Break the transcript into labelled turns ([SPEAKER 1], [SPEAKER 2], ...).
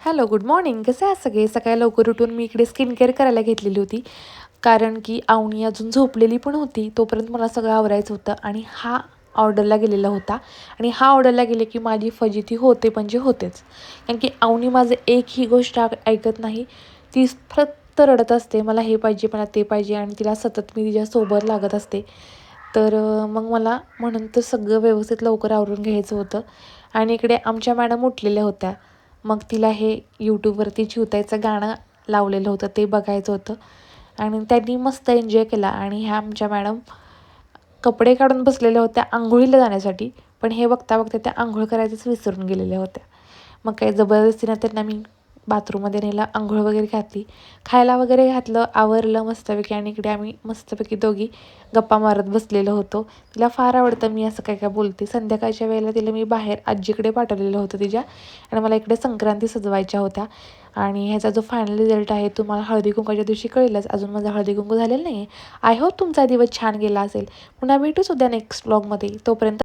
[SPEAKER 1] Hello, good morning. कसे आहात सगळे? सकाळी लवकर उठून मी इकडे स्किन केअर करायला घेतलेली होती. कारण की अवनी अजून झोपलेली पण होती. तोपर्यंत मला सगळं आवरायचं होतं आणि हा ऑर्डरला गेलेला होता. आणि हा ऑर्डरला गेले की माझी फजिती होते म्हणजे होतेच. कारण की अवनी माझं एकही गोष्ट ऐकत नाही. ती फक्त रडत असते, मला हे पाहिजे, मला ते पाहिजे आणि तिला सतत मी तिच्यासोबत लागत असते. तर मग मला म्हणून तर सगळं व्यवस्थित लवकर आवरून घ्यायचं होतं. आणि इकडे आमच्या मॅडम उठलेल्या होत्या. मग तिला हे यूट्यूबवरती चिवताईचं गाणं लावलेलं होतं ते बघायचं होतं आणि त्यांनी मस्त एन्जॉय केला. आणि ह्या आमच्या मॅडम कपडे काढून बसलेल्या होत्या आंघोळीला जाण्यासाठी, पण हे बघता बघता त्या आंघोळ करायचंच विसरून गेलेल्या होत्या. मग काही जबरदस्तीनं त्यांना मी बाथरूममध्ये नेला, आंघोळ वगैरे घातली, खायला वगैरे घातलं, आवरलं मस्तपैकी. आणि इकडे आम्ही मस्तपैकी दोघी गप्पा मारत बसलेलो होतो. तिला फार आवडतं मी असं काय काय बोलते. संध्याकाळच्या वेळेला तिला मी बाहेर आजीकडे पाठवलेलं होतं तिच्या, आणि मला इकडे संक्रांती सजवायच्या होत्या. आणि ह्याचा जो फायनल रिझल्ट आहे तो मला हळदी कुंकवाच्या दिवशी कळेलच. अजून माझा हळदी कुंकू झालेलं नाही आहे. आय होप तुमचा दिवस छान गेला असेल. पुन्हा भेटूच उद्या नेक्स्ट व्लॉगमध्ये. तोपर्यंत